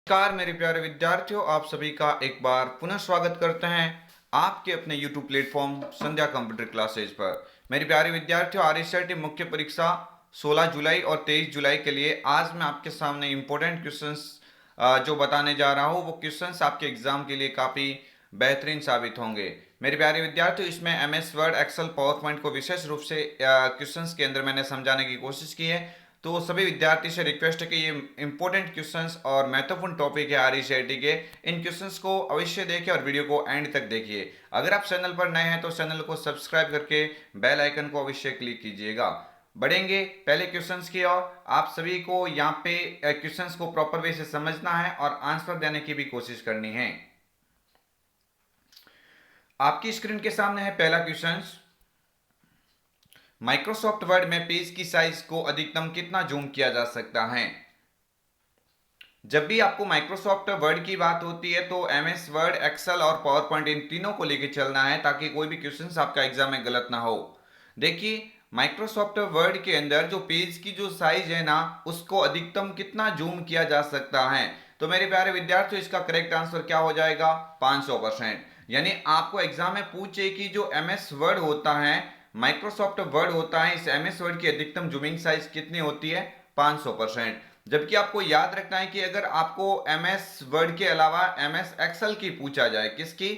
नमस्कार मेरे प्यारे विद्यार्थियों, आप सभी का एक बार पुनः स्वागत करते हैं आपके अपने YouTube प्लेटफॉर्म संध्या कंप्यूटर क्लासेज पर। मेरे प्यारे विद्यार्थियों, आरएसआईटी मुख्य परीक्षा 16 जुलाई और 23 जुलाई के लिए आज मैं आपके सामने इम्पोर्टेंट क्वेश्चंस जो बताने जा रहा हूँ, वो क्वेश्चंस आपके एग्जाम के लिए काफ़ी बेहतरीन साबित होंगे। मेरे प्यारे विद्यार्थियों, इसमें MS Word, Excel, PowerPoint को विशेष रूप से क्वेश्चंस के अंदर मैंने समझाने की कोशिश की है। तो सभी विद्यार्थी से रिक्वेस्ट है कि ये इंपॉर्टेंट क्वेश्चंस और महत्वपूर्ण टॉपिक है आरईसीआईटी के, इन क्वेश्चंस को अवश्य देखें और वीडियो को एंड तक देखिए। अगर आप चैनल पर नए हैं तो चैनल को सब्सक्राइब करके बेल आइकन को अवश्य क्लिक कीजिएगा। बढ़ेंगे पहले क्वेश्चंस की ओर। आप सभी को यहाँ पे क्वेश्चंस को प्रॉपर वे से समझना है और आंसर देने की भी कोशिश करनी है। आपकी स्क्रीन के सामने है पहला क्वेश्चन। माइक्रोसॉफ्ट वर्ड में पेज की साइज को अधिकतम कितना जूम किया जा सकता है? जब भी आपको माइक्रोसॉफ्ट वर्ड की बात होती है तो MS वर्ड, एक्सेल और पावर पॉइंट इन तीनों को लेकर चलना है ताकि कोई भी क्वेश्चन आपका एग्जाम में गलत ना हो। देखिए, माइक्रोसॉफ्ट वर्ड के अंदर जो पेज की जो साइज है ना, उसको अधिकतम कितना जूम किया जा सकता है? तो मेरे प्यारे विद्यार्थियों, इसका करेक्ट आंसर क्या हो जाएगा? 500%। यानी आपको एग्जाम में पूछे कि जो MS वर्ड होता है, माइक्रोसॉफ्ट वर्ड होता है, इस MS वर्ड की अधिकतम जूमिंग साइज कितनी होती है? 500%। जबकि आपको याद रखना है कि अगर आपको MS वर्ड के अलावा MS एक्सेल की पूछा जाए, किसकी?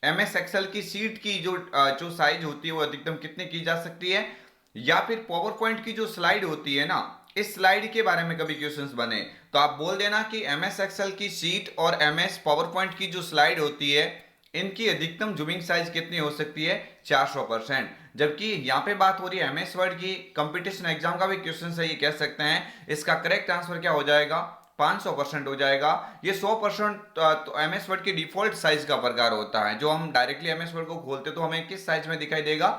MS एक्सेल की सीट की जो साइज होती है वो अधिकतम कितनी की जा सकती है, या फिर पावर पॉइंट की जो स्लाइड होती है ना, इस स्लाइड के बारे में कभी क्वेश्चंस बने तो आप बोल देना कि MS एक्सेल की सीट और MS पावर पॉइंट की जो स्लाइड होती है, इनकी अधिकतम जूमिंग साइज कितनी हो सकती है? 400%। जबकि यहाँ पे बात हो रही है MS वर्ड की, कंपटीशन एग्जाम का भी क्वेश्चन है, ये कह सकते हैं। इसका करेक्ट आंसर क्या हो जाएगा? 500% हो जाएगा। ये 100% तो MS वर्ड की डिफॉल्ट साइज का प्रकार होता है। जो हम डायरेक्टली MS वर्ड को खोलते तो हमें किस साइज में दिखाई देगा?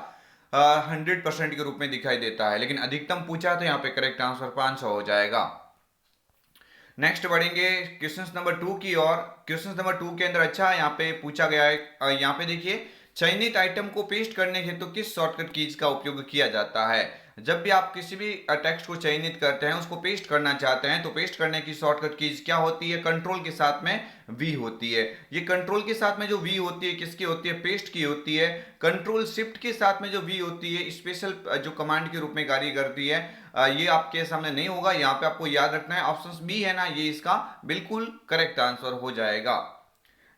100% के रूप में दिखाई देता है, लेकिन अधिकतम पूछा तो यहाँ पे करेक्ट आंसर 500 हो जाएगा। नेक्स्ट बढ़ेंगे क्वेश्चन नंबर 2 की ओर। क्वेश्चन नंबर 2 के अंदर अच्छा यहाँ पे पूछा गया है, यहाँ पे देखिए, चयनित आइटम को पेस्ट करने हेतु किस शॉर्टकट कीज का उपयोग किया जाता है? जब भी आप किसी भी टेक्स्ट को चयनित करते हैं, उसको पेस्ट करना चाहते हैं, तो पेस्ट करने की शॉर्टकट कीज क्या होती है? कंट्रोल के साथ में वी होती है। ये कंट्रोल के साथ में जो वी होती है, किसकी होती है? पेस्ट की होती है। कंट्रोल शिफ्ट के साथ में जो वी होती है, स्पेशल जो कमांड के रूप में कार्य करती है। ये आपके सामने नहीं होगा, यहाँ पे आपको याद रखना है ऑप्शन बी है ना, ये इसका बिल्कुल करेक्ट आंसर हो जाएगा।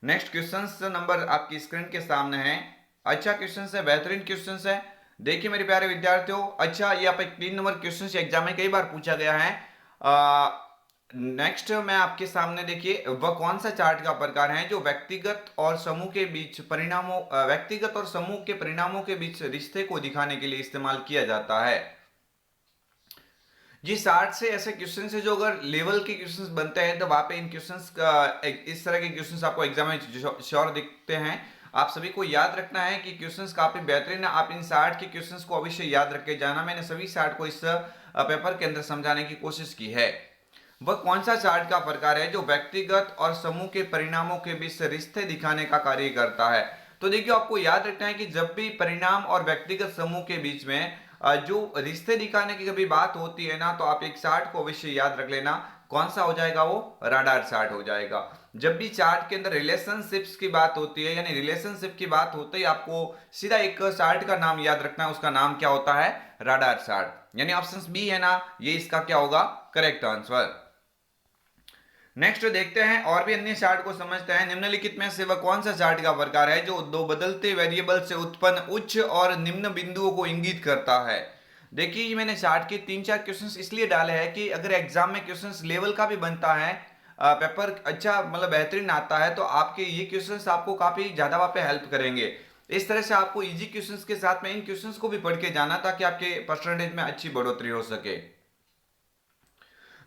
नेक्स्ट क्वेश्चन नंबर आपकी स्क्रीन के सामने है। अच्छा क्वेश्चन है, बेहतरीन क्वेश्चन है। देखिए मेरे प्यारे विद्यार्थियों, अच्छा ये आप 3 नंबर क्वेश्चन एग्जाम में कई बार पूछा गया है। नेक्स्ट मैं आपके सामने, देखिए, वह कौन सा चार्ट का प्रकार है जो व्यक्तिगत और समूह के बीच परिणामों व्यक्तिगत और समूह के परिणामों के बीच रिश्ते को दिखाने के लिए इस्तेमाल किया जाता है? ये 60 से ऐसे क्वेश्चन है जो अगर लेवल के क्वेश्चंस बनते हैं तो वहां पे इन क्वेश्चंस का इस तरह के क्वेश्चंस आपको एग्जाम में श्योर दिखते हैं। आप सभी को याद रखना है कि क्वेश्चंस काफी बेहतरीन है। आप इन 60 के क्वेश्चंस को अवश्य याद रख के जाना। मैंने सभी 60 को इस पेपर के अंदर समझाने की कोशिश की है। वह कौन सा चार्ट का प्रकार है जो व्यक्तिगत और समूह के परिणामों के बीच रिश्ते दिखाने का कार्य करता है? तो देखिए, आपको याद रखना है कि जब भी परिणाम और व्यक्तिगत समूह के बीच में जो रिश्ते दिखाने की कभी बात होती है ना, तो आप एक चार्ट को अवश्य याद रख लेना। कौन सा हो जाएगा? वो राडार चार्ट हो जाएगा। जब भी चार्ट के अंदर रिलेशनशिप्स की बात होती है, यानी रिलेशनशिप की बात होते ही आपको सीधा एक चार्ट का नाम याद रखना है। उसका नाम क्या होता है? Radar chart. यानी ऑप्शन बी है ना, ये इसका क्या होगा? Correct answer. नेक्स्ट देखते हैं और भी अन्य चार्ट को समझते हैं। निम्नलिखित में से वह कौन सा चार्ट का प्रकार है जो दो बदलते वेरिएबल से उत्पन्न उच्च और निम्न बिंदुओं को इंगित करता है? देखिए, मैंने चार्ट के 3-4 क्वेश्चंस इसलिए डाले हैं कि अगर एग्जाम में क्वेश्चंस लेवल का भी बनता है, पेपर अच्छा मतलब बेहतरीन आता है, तो आपके ये क्वेश्चंस आपको काफी ज्यादा वहां पे हेल्प करेंगे। इस तरह से आपको इजी क्वेश्चंस के साथ में इन क्वेश्चंस को भी पढ़ के जाना ताकि आपके परसेंटेज में अच्छी बढ़ोतरी हो सके।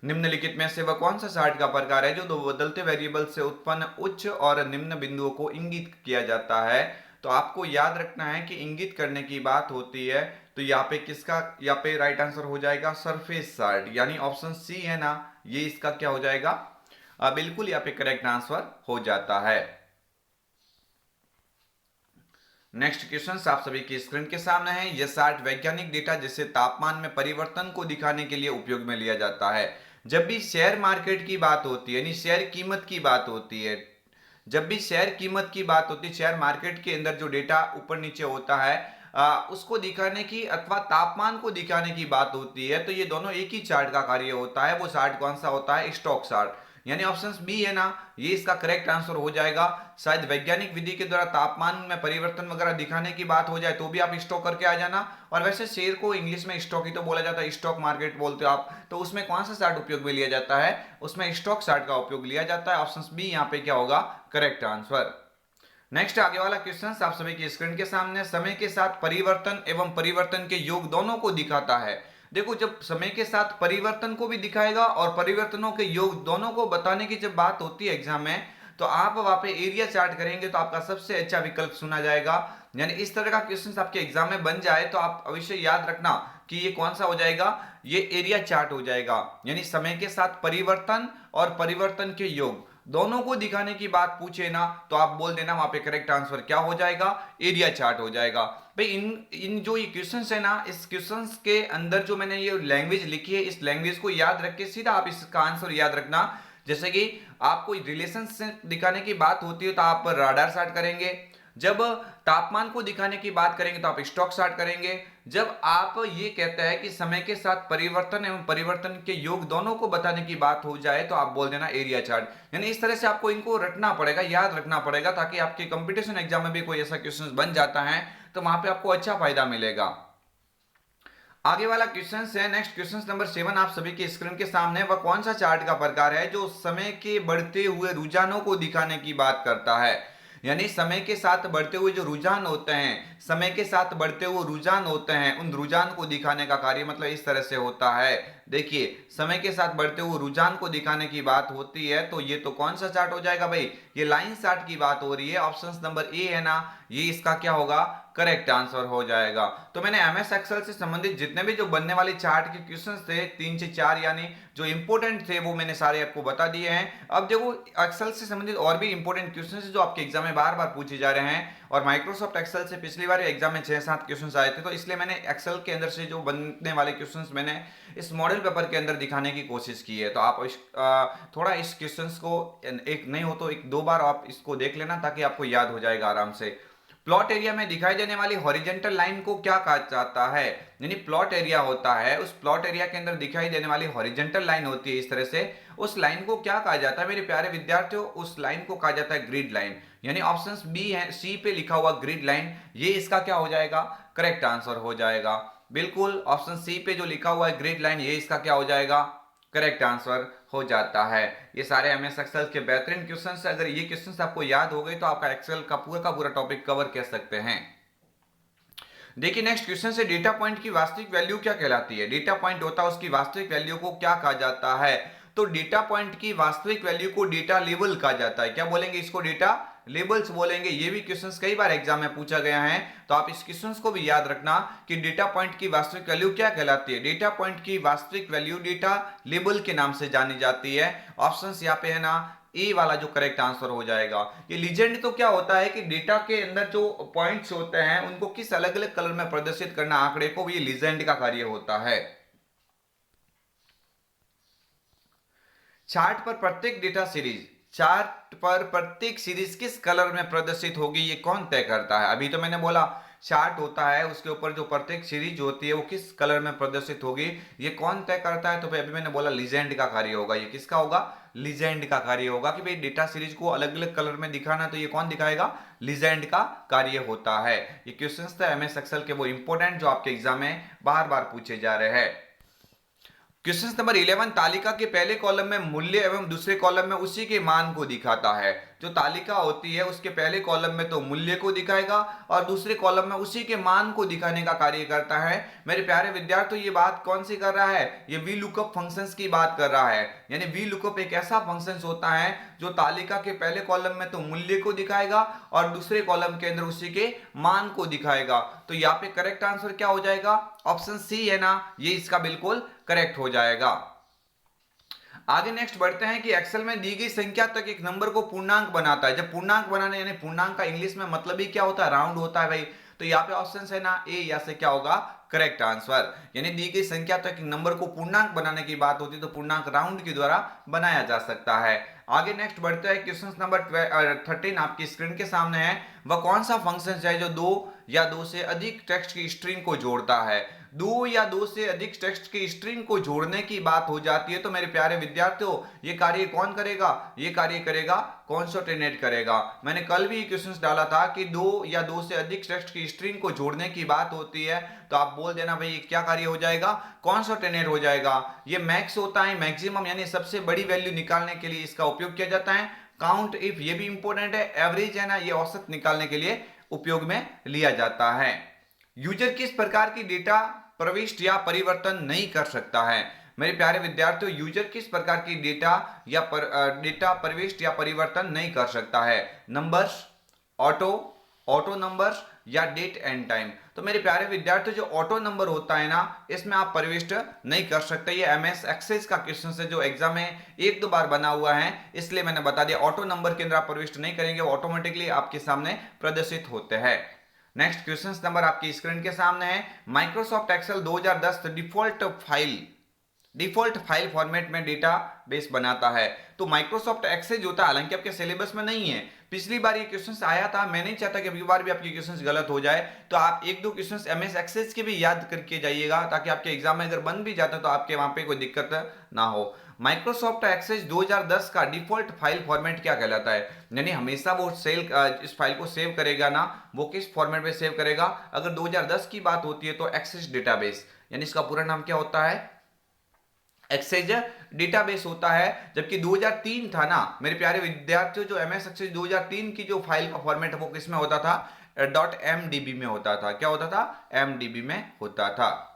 निम्नलिखित में से वह कौन सा चार्ट का प्रकार है जो दो बदलते वेरिएबल से उत्पन्न उच्च और निम्न बिंदुओं को इंगित किया जाता है? तो आपको याद रखना है कि इंगित करने की बात होती है तो यहाँ पे किसका, यहाँ पे राइट आंसर हो जाएगा सरफेस चार्ट, यानी ऑप्शन सी है ना, ये इसका क्या हो जाएगा? बिल्कुल यहाँ पे करेक्ट आंसर हो जाता है। नेक्स्ट क्वेश्चन आप सभी की स्क्रीन के सामने है। यह चार्ट वैज्ञानिक डेटा जैसे तापमान में परिवर्तन को दिखाने के लिए उपयोग में लिया जाता है। जब भी शेयर मार्केट की बात होती है, यानी शेयर कीमत की बात होती है, जब भी शेयर कीमत की बात होती है, शेयर मार्केट के अंदर जो डेटा ऊपर नीचे होता है उसको दिखाने की अथवा तापमान को दिखाने की बात होती है, तो ये दोनों एक ही चार्ट का कार्य होता है। वो चार्ट कौन सा होता है? Stock chart. यानी ऑप्शन बी है ना, ये इसका करेक्ट आंसर हो जाएगा। शायद वैज्ञानिक विधि के द्वारा तापमान में परिवर्तन वगैरह दिखाने की बात हो जाए तो भी आप स्टॉक करके आ जाना। और वैसे शेयर को इंग्लिश में स्टॉक ही तो बोला जाता है, स्टॉक मार्केट बोलते हो आप, तो उसमें कौन सा चार्ट उपयोग में लिया जाता है? उसमें स्टॉक चार्ट का उपयोग लिया जाता है। ऑप्शन बी यहाँ पे क्या होगा? Correct answer. नेक्स्ट आगे वाला क्वेश्चन आप सभी की स्क्रीन के सामने, समय के साथ परिवर्तन एवं परिवर्तन के योग दोनों को दिखाता है। देखो, जब समय के साथ परिवर्तन को भी दिखाएगा और परिवर्तनों के योग दोनों को बताने की जब बात होती है एग्जाम में, तो आप वहां पे एरिया चार्ट करेंगे तो आपका सबसे अच्छा विकल्प सुना जाएगा। यानी इस तरह का क्वेश्चन आपके एग्जाम में बन जाए तो आप अवश्य याद रखना कि ये कौन सा हो जाएगा? ये एरिया चार्ट हो जाएगा। यानी समय के साथ परिवर्तन और परिवर्तन के योग दोनों को दिखाने की बात पूछे ना तो आप बोल देना वहां पे करेक्ट आंसर क्या हो जाएगा? एरिया चार्ट हो जाएगा। भाई इन जो ये क्वेश्चंस है ना, इस क्वेश्चंस के अंदर जो मैंने ये लैंग्वेज लिखी है, इस लैंग्वेज को याद रख के सीधा आप इसका आंसर याद रखना। जैसे कि आपको रिलेशन से दिखाने की बात होती है तो आप राडार चार्ट करेंगे, जब तापमान को दिखाने की बात करेंगे तो आप स्टॉक चार्ट करेंगे, जब आप ये कहते हैं कि समय के साथ परिवर्तन एवं परिवर्तन के योग दोनों को बताने की बात हो जाए तो आप बोल देना एरिया चार्ट। यानी इस तरह से आपको इनको रटना पड़ेगा, याद रखना पड़ेगा, ताकि आपके कंपटीशन एग्जाम में भी कोई ऐसा क्वेश्चन बन जाता है तो वहां पे आपको अच्छा फायदा मिलेगा। आगे वाला क्वेश्चन है, नेक्स्ट क्वेश्चन नंबर 7 आप सभी के स्क्रीन के सामने, वह कौन सा चार्ट का प्रकार है जो समय के बढ़ते हुए रुझानों को दिखाने की बात करता है? यानी समय के साथ बढ़ते हुए जो रुझान होते हैं, समय के साथ बढ़ते हुए रुझान होते हैं, उन रुझान को दिखाने का कार्य मतलब इस तरह से होता है। देखिए, समय के साथ बढ़ते हुए रुझान को दिखाने की बात होती है तो ये तो कौन सा चार्ट हो जाएगा भाई? ये लाइन चार्ट की बात हो रही है। ऑप्शन नंबर ए है ना, ये इसका क्या होगा? करेक्ट आंसर हो जाएगा। तो मैंने एमएस एक्सेल से संबंधित जितने भी जो बनने वाले चार्ट के क्वेश्चंस थे 3 से 4, यानी जो इंपॉर्टेंट थे वो मैंने सारे आपको बता दिए हैं। अब देखो, एक्सेल से संबंधित और भी इंपॉर्टेंट क्वेश्चंस जो आपके एग्जाम में बार बार पूछे जा रहे हैं, और माइक्रोसॉफ्ट एक्सेल से पिछली बार एग्जाम में 6-7 क्वेश्चंस आए थे, तो इसलिए मैंने एक्सेल के अंदर से जो बनने वाले क्वेश्चंस मैंने इस मॉडल पेपर के अंदर दिखाने की कोशिश की है। तो आप थोड़ा इस क्वेश्चंस को एक नहीं हो तो एक दो बार आप इसको देख लेना ताकि आपको याद हो जाएगा आराम से। प्लॉट एरिया में दिखाई देने वाली हॉरिजेंटल लाइन को क्या कहा जाता है? यानी प्लॉट एरिया होता है, उस प्लॉट एरिया के अंदर दिखाई देने वाली हॉरिजेंटल लाइन होती है इस तरह से, उस लाइन को क्या कहा जाता है मेरे प्यारे विद्यार्थियों? उस लाइन को कहा जाता है ग्रिड लाइन। यानी ऑप्शन बी है, सी पे लिखा हुआ ग्रिड लाइन, ये इसका क्या हो जाएगा? करेक्ट आंसर हो जाएगा। बिल्कुल, ऑप्शन सी पे जो लिखा हुआ है ग्रिड लाइन, ये इसका क्या हो जाएगा? करेक्ट आंसर हो जाता है। ये सारे एमएस एक्सेल के बेहतरीन क्वेश्चंस है। अगर ये क्वेश्चंस आपको याद हो गए तो आपका एक्सेल का पूरा टॉपिक कवर कर सकते हैं। देखिए, नेक्स्ट क्वेश्चन से, डेटा पॉइंट की वास्तविक वैल्यू क्या कहलाती है? डेटा पॉइंट होता है, उसकी वास्तविक वैल्यू को क्या कहा जाता है? तो डेटा पॉइंट की वास्तविक वैल्यू को डेटा लेवल कहा जाता है। क्या बोलेंगे इसको? डेटा लेबल्स बोलेंगे। ये भी क्वेश्चंस कई बार एग्जाम में पूछा गया है, तो आप इस क्वेश्चंस को भी याद रखना कि डेटा पॉइंट की वास्तविक वैल्यू क्या कहलाती है। डेटा पॉइंट की वास्तविक वैल्यू डेटा लेबल के नाम से जानी जाती है। ऑप्शंस यहाँ पे है ना, ए वाला जो करेक्ट आंसर हो जाएगा। ये लीजेंड तो क्या होता है कि डेटा के अंदर जो पॉइंट्स होते हैं उनको किस अलग अलग कलर में प्रदर्शित करना आंकड़े को, ये लीजेंड का कार्य होता है। चार्ट पर प्रत्येक डेटा सीरीज, चार्ट पर प्रत्येक सीरीज किस कलर में प्रदर्शित होगी, ये कौन तय करता है? अभी तो मैंने बोला चार्ट होता है, उसके ऊपर जो प्रत्येक सीरीज होती है वो किस कलर में प्रदर्शित होगी, ये कौन तय करता है? तो भाई अभी मैंने बोला लीजेंड का कार्य होगा। ये किसका होगा? लीजेंड का कार्य होगा कि भाई डेटा सीरीज को अलग अलग कलर में दिखाना, तो ये कौन दिखाएगा? लीजेंड का कार्य होता है। ये क्वेश्चंस थे एमएस एक्सेल के वो इंपॉर्टेंट जो आपके एग्जाम में बार बार पूछे जा रहे हैं। क्वेश्चन नंबर 11, तालिका के पहले कॉलम में मूल्य एवं दूसरे कॉलम में उसी के मान को दिखाता है। जो तालिका होती है उसके पहले कॉलम में तो मूल्य को दिखाएगा और दूसरे कॉलम में उसी के मान को दिखाने का कार्य करता है। मेरे प्यारे विद्यार्थियों, ये बात कौन सी कर रहा है? ये वी लुकअप फंक्शंस की बात कर रहा है। यानी वी लुकअप एक ऐसा फंक्शन होता है जो तालिका के पहले कॉलम में तो मूल्य को दिखाएगा और दूसरे कॉलम के अंदर उसी के मान को दिखाएगा। तो यहाँ पे करेक्ट आंसर क्या हो जाएगा? ऑप्शन सी है ना, ये इसका बिल्कुल करेक्ट हो जाएगा। आगे नेक्स्ट बढ़ते हैं कि एक्सेल में दी गई संख्या तक एक नंबर को पूर्णांक बनाता है। जब पूर्णांक बनाने, यानी पूर्णांक का इंग्लिश में मतलब ही क्या होता है? राउंड होता है भाई। तो यहाँ पे ऑप्शन है ना ए, या से क्या होगा करेक्ट आंसर। यानी दी गई संख्या तक नंबर को पूर्णांक बनाने की बात होती है तो पूर्णांक राउंड के द्वारा बनाया जा सकता है। आगे नेक्स्ट बढ़ते हैं, क्वेश्चन नंबर 13 आपकी स्क्रीन के सामने है। वह कौन सा फंक्शन है जो दो या दो से अधिक टेक्स्ट की स्ट्रिंग को जोड़ता है? दो या दो से अधिक टेक्स्ट की स्ट्रिंग को जोड़ने की बात हो जाती है तो मेरे प्यारे विद्यार्थियों, ये कार्य कौन करेगा? ये कार्य करेगा कॉन्सोर्टिनेट करेगा। मैंने कल भी क्वेश्चन डाला था कि दो या दो से अधिक टेक्स्ट की स्ट्रिंग को जोड़ने की बात होती है तो आप बोल देना भाई क्या कार्य हो जाएगा? कॉन्सोर्टिनेट हो जाएगा। ये मैक्स होता है, मैक्सिमम यानी सबसे बड़ी वैल्यू निकालने के लिए इसका उपयोग किया जाता है। काउंट इफ ये भी इंपॉर्टेंट है। एवरेज है ना, ये औसत निकालने के लिए उपयोग में लिया जाता है। यूजर किस प्रकार की डेटा प्रविष्टि या परिवर्तन नहीं कर सकता है? मेरे प्यारे विद्यार्थियों, यूजर किस प्रकार की डेटा प्रविष्टि या परिवर्तन नहीं कर सकता है? नंबर्स, ऑटो नंबर्स या डेट एंड टाइम? तो मेरे प्यारे विद्यार्थियों, जो ऑटो नंबर होता है ना, इसमें आप प्रविष्ट नहीं कर सकते। ये एमएस एक्सेस का क्वेश्चन है जो एग्जाम में एक दो बार बना हुआ है, इसलिए मैंने बता दिया ऑटो नंबर के अंदर आप प्रविष्ट नहीं करेंगे, वो ऑटोमेटिकली आपके सामने प्रदर्शित होते हैं। नेक्स्ट क्वेश्चन नंबर आपकी स्क्रीन के सामने है। Microsoft Excel 2010 default file format में डेटा बेस बनाता है। तो माइक्रोसॉफ्ट एक्सेल जो था, हालांकि आपके सिलेबस में नहीं है, पिछली बार ये क्वेश्चन आया था, मैं नहीं चाहता कि अगली बार भी आपके क्वेश्चन गलत हो जाए, तो आप एक दो क्वेश्चन एमएस एक्सेल के भी याद करके जाइएगा ताकि आपके एग्जाम में अगर बन भी जाता तो आपके वहां पे कोई दिक्कत ना हो। माइक्रोसॉफ्ट एक्सेस 2010 का डिफॉल्ट फाइल फॉर्मेट क्या कहलाता है? यानी हमेशा वो इस फाइल को सेव करेगा ना, वो किस फॉर्मेट में सेव करेगा? अगर 2010 की बात होती है तो एक्सेस डेटाबेस, यानी इसका पूरा नाम क्या होता है? एक्सेस डेटाबेस होता है। जबकि 2003 था ना मेरे प्यारे विद्यार्थियों, जो एमएस एक्सेस 2003 की जो फाइल का फॉर्मेट है वो किसमें होता था? .mdb में होता था। क्या होता था? mdb में होता था।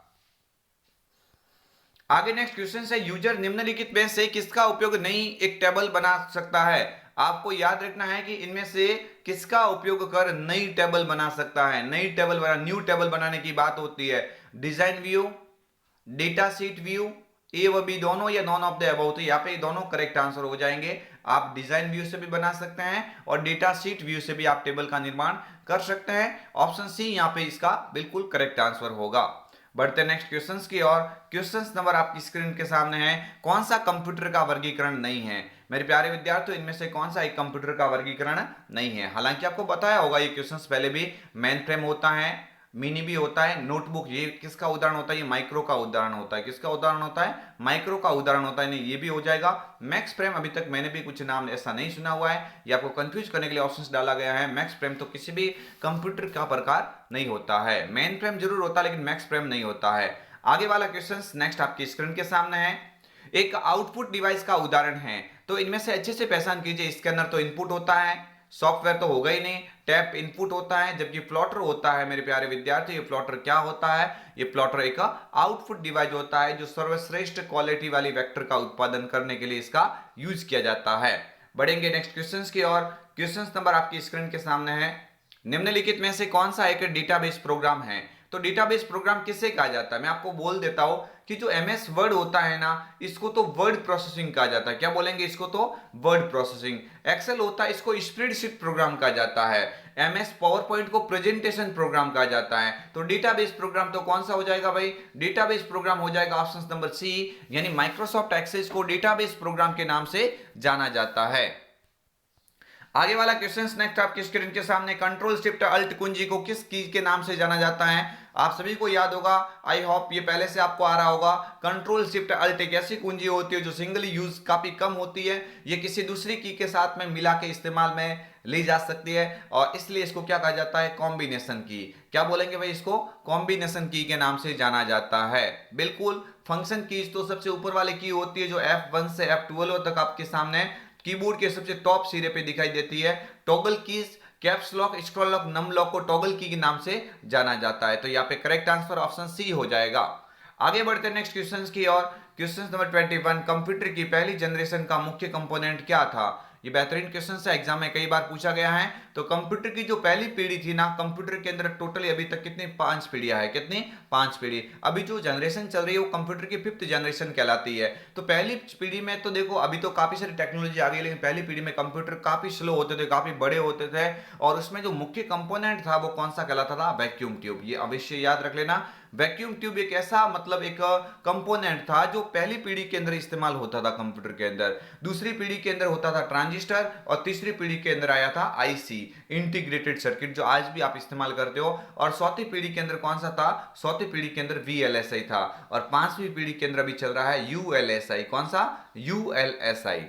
आगे नेक्स्ट क्वेश्चन है, यूजर निम्नलिखित में से किसका उपयोग नई एक टेबल बना सकता है? आपको याद रखना है कि इनमें से किसका उपयोग कर नई टेबल बना सकता है? न्यू टेबल बनाने की बात होती है। Design view, data sheet view, A व बी दोनों या नॉन ऑफ द अबव? तो यहाँ पे दोनों करेक्ट आंसर हो जाएंगे। आप डिजाइन व्यू से भी बना सकते हैं और डेटा शीट व्यू से भी आप टेबल का निर्माण कर सकते हैं। ऑप्शन सी यहाँ पे इसका बिल्कुल करेक्ट आंसर होगा। बढ़ते नेक्स्ट क्वेश्चंस की ओर। क्वेश्चंस नंबर आपकी स्क्रीन के सामने है। कौन सा कंप्यूटर का वर्गीकरण नहीं है? मेरे प्यारे विद्यार्थियों, इनमें से कौन सा एक कंप्यूटर का वर्गीकरण नहीं है? हालांकि आपको बताया होगा ये क्वेश्चंस पहले भी। मेन फ्रेम होता है, मिनी भी होता है, नोटबुक, ये किसका उदाहरण होता है? ये माइक्रो का उदाहरण होता है। किसका उदाहरण होता है? माइक्रो का उदाहरण होता है। नहीं, ये भी हो जाएगा। मैक्स फ्रेम अभी तक मैंने भी कुछ नाम ऐसा नहीं सुना हुआ है, ये आपको कंफ्यूज करने के लिए ऑप्शंस डाला गया है। मैक्स फ्रेम तो किसी भी कंप्यूटर का प्रकार नहीं होता है। मेन फ्रेम जरूर होता है लेकिन मैक्स फ्रेम नहीं होता है। आगे वाला क्वेश्चन नेक्स्ट आपकी स्क्रीन के सामने है। एक आउटपुट डिवाइस का उदाहरण है, तो इनमें से अच्छे से पहचान कीजिए। स्कैनर तो इनपुट होता है, सॉफ्टवेयर तो होगा ही नहीं, टैप इनपुट होता है, जबकि प्लॉटर होता है। मेरे प्यारे विद्यार्थी, ये प्लॉटर क्या होता है? ये प्लॉटर एक आउटपुट डिवाइस होता है जो सर्वश्रेष्ठ क्वालिटी वाली वेक्टर का उत्पादन करने के लिए इसका यूज किया जाता है। बढ़ेंगे नेक्स्ट क्वेश्चंस की ओर। क्वेश्चंस नंबर आपकी स्क्रीन के सामने है। निम्नलिखित में से कौन सा एक डेटाबेस प्रोग्राम है? तो डेटाबेस प्रोग्राम किसे कहा जाता है? मैं आपको बोल देता हूं कि जो एमएस वर्ड होता है ना, इसको तो वर्ड प्रोसेसिंग कहा जाता है। क्या बोलेंगे? इसको तो वर्ड प्रोसेसिंग। एक्सेल होता है, इसको स्प्रेडशीट प्रोग्राम कहा जाता है। एमएस पावर पॉइंट को प्रेजेंटेशन प्रोग्राम कहा जाता है। तो डेटाबेस प्रोग्राम तो कौन सा हो जाएगा भाई? डेटाबेस प्रोग्राम हो जाएगा ऑप्शन नंबर सी, यानी माइक्रोसॉफ्ट एक्सेस को डेटाबेस प्रोग्राम के नाम से जाना जाता है। आगे वाला क्वेश्चन नेक्स्ट आपकी स्क्रीन के सामने। कंट्रोल शिफ्ट अल्ट कुंजी को किस की के नाम से जाना जाता है? आप सभी को याद होगा, आई होप ये पहले से आपको आ रहा होगा। कंट्रोल शिफ्ट अल्ट एक ऐसी कुंजी होती है जो सिंगल यूज काफी कम होती है। ये किसी दूसरी की के साथ में मिला के इस्तेमाल में ली जा सकती है और इसलिए इसको क्या कहा जाता है? कॉम्बिनेशन की। क्या बोलेंगे भाई? इसको कॉम्बिनेशन की के नाम से जाना जाता है। बिल्कुल। फंक्शन कीज तो सबसे ऊपर वाली की होती है जो F1 से F12 तक आपके सामने कीबोर्ड के सबसे टॉप सिरे पे दिखाई देती है। Toggle keys, caps lock, scroll lock, num lock को टॉगल की के नाम से जाना जाता है। तो यहाँ पे करेक्ट आंसर ऑप्शन सी हो जाएगा। आगे बढ़ते हैं नेक्स्ट क्वेश्चन की ओर। Question number 21। कंप्यूटर की पहली जनरेशन का मुख्य कंपोनेंट क्या था? ये बेहतरीन क्वेश्चन है, एग्जाम में कई बार पूछा गया है। तो कंप्यूटर की जो पहली पीढ़ी थी ना, कंप्यूटर के अंदर टोटली अभी तक कितनी 5 पीढ़ियां है, कितनी 5 पीढ़ी। अभी जो जनरेशन चल रही है वो कंप्यूटर की 5th जनरेशन कहलाती है। तो पहली पीढ़ी में तो देखो अभी तो काफी सारी टेक्नोलॉजी आ गई, लेकिन पहली पीढ़ी में कंप्यूटर काफी स्लो होते थे, काफी बड़े होते थे, और उसमें जो मुख्य कंपोनेंट था वो कौन सा कहलाता था, वैक्यूम ट्यूब। ये अवश्य याद रख लेना, वैक्यूम ट्यूब एक ऐसा मतलब एक कंपोनेंट था जो पहली पीढ़ी के अंदर इस्तेमाल होता था कंप्यूटर के अंदर। दूसरी पीढ़ी के अंदर होता था ट्रांजिस्टर, और तीसरी पीढ़ी के अंदर आया था आईसी, इंटीग्रेटेड सर्किट, जो आज भी आप इस्तेमाल करते हो। और चौथी पीढ़ी के अंदर कौन सा था, चौथी पीढ़ी के अंदर वीएलएसआई था। और पांचवी पीढ़ी के अंदर अभी चल रहा है यूएलएसआई। कौन सा, यूएलएसआई।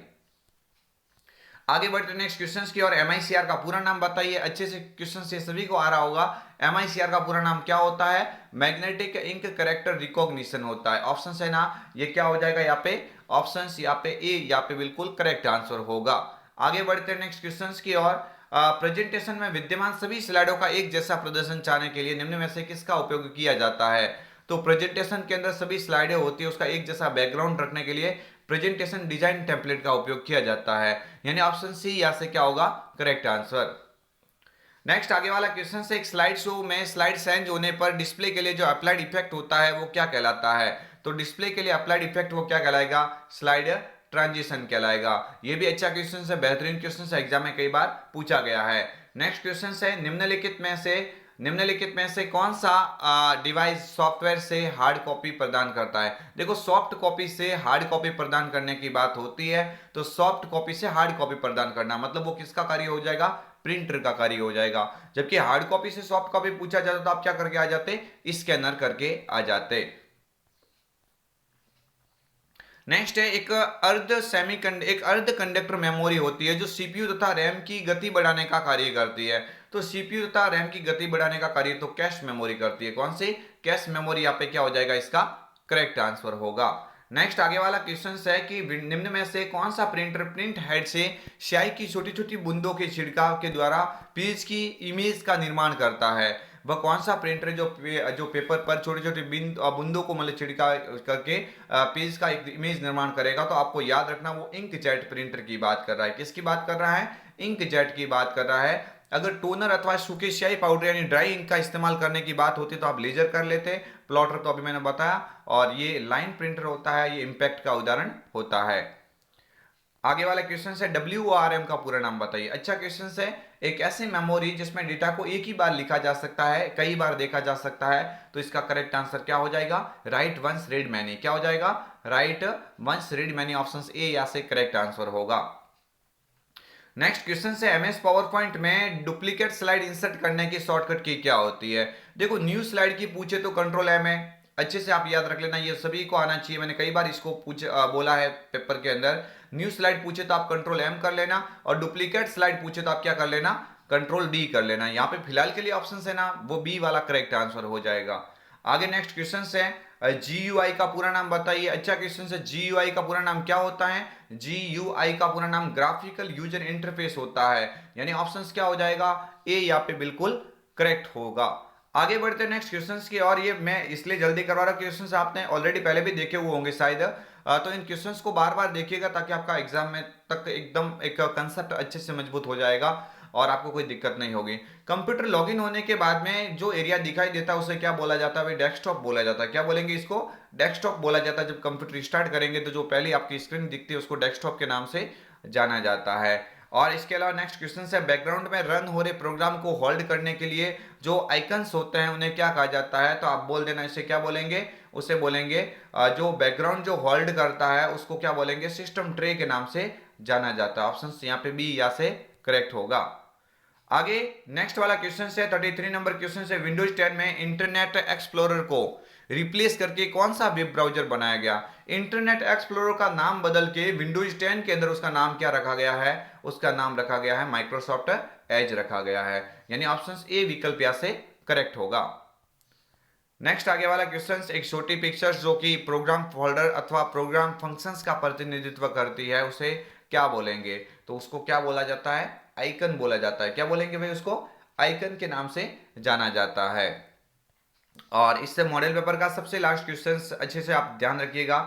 आगे बढ़ते नेक्स्ट क्वेश्चंस की और। एमआईसीआर का पूरा नाम बताइए। अच्छे से क्वेश्चन से सभी को आ रहा होगा। एमआईसीआर का पूरा नाम क्या होता है, मैग्नेटिक इंक कैरेक्टर रिकॉग्निशन होता है। ऑप्शन है ना, ये क्या हो जाएगा यहाँ पे, ऑप्शन यहाँ पे ए, यहाँ पे बिल्कुल करेक्ट आंसर होगा। आगे बढ़ते हैं नेक्स्ट क्वेश्चंस की और। प्रेजेंटेशन में विद्यमान सभी स्लाइडों का एक जैसा प्रदर्शन चाहने के लिए निम्न में से किसका उपयोग किया जाता है। तो प्रेजेंटेशन के अंदर सभी स्लाइडें होती है, उसका एक जैसा बैकग्राउंड रखने के लिए प्रेजेंटेशन डिजाइन टेम्पलेट का उपयोग किया जाता है, यानी ऑप्शन सी यहां से क्या होगा, करेक्ट आंसर। नेक्स्ट आगे वाला क्वेश्चन से, एक स्लाइड शो में स्लाइड चेंज होने पर डिस्प्ले के लिए जो अप्लाइड इफेक्ट होता है वो क्या कहलाता है। तो डिस्प्ले के लिए अप्लाइड इफेक्ट वो क्या कहलाएगा, स्लाइड ट्रांजिशन कहलाएगा। ये भी अच्छा क्वेश्चन है, बेहतरीन क्वेश्चन है, एग्जाम में कई बार पूछा गया है। नेक्स्ट क्वेश्चन है, निम्नलिखित में से कौन सा डिवाइस सॉफ्टवेयर से हार्ड कॉपी प्रदान करता है। देखो सॉफ्ट कॉपी से हार्ड कॉपी प्रदान करने की बात होती है, तो सॉफ्ट कॉपी से हार्ड कॉपी प्रदान करना मतलब वो किसका कार्य हो जाएगा, प्रिंटर का कार्य हो जाएगा। जबकि हार्ड कॉपी से सॉफ्ट कॉपी पूछा जाता तो आप क्या करके आ जाते, स्कैनर करके आ जाते। नेक्स्ट है, एक अर्ध कंडक्टर मेमोरी होती है जो सीपीयू तथा रैम की गति बढ़ाने का कार्य करती है। तो सीपीयू तथा रैम की गति बढ़ाने का कार्य तो कैश मेमोरी करती है। कौन सी, कैश मेमोरी। यहाँ पे क्या हो जाएगा, इसका करेक्ट आंसर होगा। नेक्स्ट आगे वाला क्वेश्चन है कि निम्न में से कौन सा प्रिंटर प्रिंट हेड से स्याही की छोटी छोटी बूंदों के छिड़काव के द्वारा पेज की इमेज का निर्माण करता है। वह कौन सा प्रिंटर जो पेपर पर छोटी छोटी बूंदों को मतलब छिड़का करके पेज का एक इमेज निर्माण करेगा। तो आपको याद रखना वो इंकजेट प्रिंटर की बात कर रहा है। किसकी बात कर रहा है, इंकजेट की बात कर रहा है। अगर टोनर अथवा सूखे स्याही पाउडर यानी ड्राई इंक का इस्तेमाल करने की बात होती तो आप लेजर कर लेते, प्लॉटर तो अभी मैंने बताया, और ये लाइन प्रिंटर होता है, ये इंपैक्ट का उदाहरण होता है। आगे वाला क्वेश्चन है, WORM का पूरा नाम बताइए। अच्छा क्वेश्चन है, एक ऐसी मेमोरी जिसमें डेटा को एक ही बार लिखा जा सकता है, कई बार देखा जा सकता है। तो इसका करेक्ट आंसर क्या हो जाएगा, राइट वंस रीड मैनी। क्या हो जाएगा, write once read many. Option A या से करेक्ट आंसर होगा। नेक्स्ट क्वेश्चन से, एमएस पावर पॉइंट में डुप्लीकेट स्लाइड इंसर्ट करने की शॉर्टकट की क्या होती है। देखो न्यू स्लाइड की पूछे तो कंट्रोल एम है, अच्छे से आप याद रख लेना, ये सभी को आना चाहिए। मैंने कई बार इसको बोला है पेपर के अंदर। न्यू स्लाइड पूछे तो आप कंट्रोल एम कर लेना, और डुप्लीकेट स्लाइड पूछे तो आप क्या कर लेना, कंट्रोल डी कर लेना। यहाँ पे फिलहाल के लिए ऑप्शन है ना, वो बी वाला करेक्ट आंसर हो जाएगा। आगे नेक्स्ट क्वेश्चन है, GUI का पूरा नाम बताइए। अच्छा क्वेश्चन है, GUI का पूरा नाम क्या होता है। GUI का पूरा नाम ग्राफिकल यूजर इंटरफेस होता है, यानी ऑप्शंस क्या हो जाएगा, ए यहाँ पे बिल्कुल करेक्ट होगा। आगे बढ़ते हैं नेक्स्ट क्वेश्चंस की और। ये मैं इसलिए जल्दी करवा रहा हूँ, क्वेश्चंस आपने ऑलरेडी पहले भी देखे हुए होंगे शायद, तो इन क्वेश्चंस को बार बार देखिएगा ताकि आपका एग्जाम में तक एकदम एक कंसेप्ट अच्छे से मजबूत हो जाएगा और आपको कोई दिक्कत नहीं होगी। कंप्यूटर लॉगिन होने के बाद में जो एरिया दिखाई देता है उसे क्या बोला जाता है भाई, डेस्कटॉप बोला जाता है। क्या बोलेंगे इसको, डेस्कटॉप बोला जाता है। जब कंप्यूटर स्टार्ट करेंगे तो जो पहले आपकी स्क्रीन दिखती है उसको डेस्कटॉप के नाम से जाना जाता है। और इसके अलावा नेक्स्ट क्वेश्चन है, बैकग्राउंड में रन हो रहे प्रोग्राम को होल्ड करने के लिए जो आइकन्स होते हैं उन्हें क्या कहा जाता है। तो आप बोल देना, इसे क्या बोलेंगे, उसे बोलेंगे जो बैकग्राउंड जो होल्ड करता है उसको क्या बोलेंगे, सिस्टम ट्रे के नाम से जाना जाता है। ऑप्शन यहाँ पे बी या से करेक्ट होगा। आगे नेक्स्ट वाला क्वेश्चन है 33 नंबर क्वेश्चन है, विंडोज 10 में इंटरनेट एक्सप्लोरर को रिप्लेस करके कौन सा वेब ब्राउजर बनाया गया। इंटरनेट एक्सप्लोरर का नाम बदल के विंडोज 10 के अंदर उसका नाम क्या रखा गया है, उसका नाम रखा गया है माइक्रोसॉफ्ट एज रखा गया है, यानी ऑप्शन ए विकल्प या से करेक्ट होगा। नेक्स्ट आगे वाला क्वेश्चन, एक छोटी पिक्चर्स जो कि प्रोग्राम फोल्डर अथवा प्रोग्राम फंक्शंस का प्रतिनिधित्व करती है उसे क्या बोलेंगे। तो उसको क्या बोला जाता है, आइकन बोला जाता है। क्या बोलेंगे भाई, उसको आइकन के नाम से जाना जाता है। और इससे मॉडल पेपर का सबसे लास्ट क्वेश्चन अच्छे से आप ध्यान रखिएगा।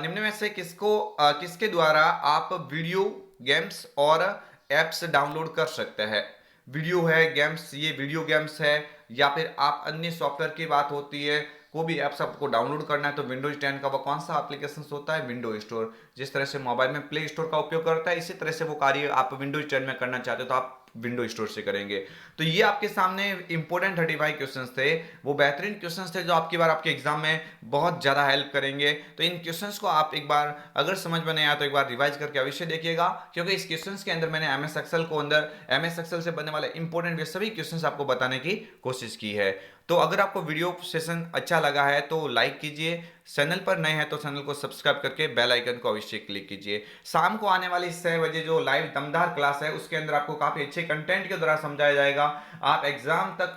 निम्न में से किसके द्वारा आप वीडियो गेम्स और एप्स डाउनलोड कर सकते हैं। वीडियो है, गेम्स, ये वीडियो गेम्स है, या फिर आप अन्य सॉफ्टवेयर की बात होती है, कोई भी ऐप्स आपको डाउनलोड करना है तो विंडोज 10 का वो कौन सा एप्लीकेशन होता है, विंडो स्टोर। जिस तरह से मोबाइल में प्ले स्टोर का उपयोग करता है, इसी तरह से वो कार्य आप विंडोज 10 में करना चाहते हो तो आप विंडो स्टोर से करेंगे। तो ये आपके सामने इंपॉर्टेंट 35 क्वेश्चंस थे, वो बेहतरीन क्वेश्चंस थे जो आपकी बार आपके एग्जाम में बहुत ज़्यादा हेल्प करेंगे। तो इन क्वेश्चंस को आप एक बार अगर समझ में नहीं आया तो एक बार रिवाइज करके अवश्य देखिएगा, क्योंकि इस क्वेश्चंस के अंदर मैंने एमएस एक्सेल को अंदर एमएस एक्सेल से बनने वाले इंपॉर्टेंट सभी क्वेश्चंस आपको बताने की कोशिश की है। तो अगर आपको वीडियो सेशन अच्छा लगा है तो लाइक कीजिए, चैनल पर नए हैं तो चैनल को सब्सक्राइब करके बेल आइकन को अवश्य क्लिक कीजिए। शाम को आने वाली 6 बजे जो लाइव दमदार क्लास है उसके अंदर आपको काफी अच्छे कंटेंट के द्वारा समझाया जाएगा। आप एग्जाम तक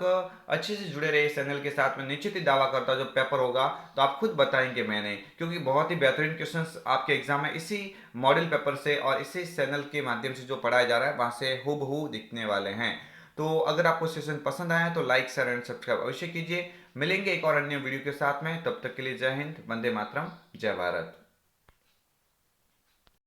अच्छे से जुड़े रहे चैनल के साथ में, निश्चित ही दावा करता हूं जब पेपर होगा तो आप खुद बताएंगे मैंने, क्योंकि बहुत ही बेहतरीन क्वेश्चंस आपके एग्जाम में इसी मॉडल पेपर से और इसी चैनल के माध्यम से जो पढ़ाया जा रहा है वहां से हूबहू दिखने वाले हैं। तो अगर आपको सेशन पसंद आया तो लाइक शेयर एंड सब्सक्राइब अवश्य कीजिए। मिलेंगे एक और अन्य वीडियो के साथ में, तब तक के लिए जय हिंद, वंदे मातरम, जय भारत।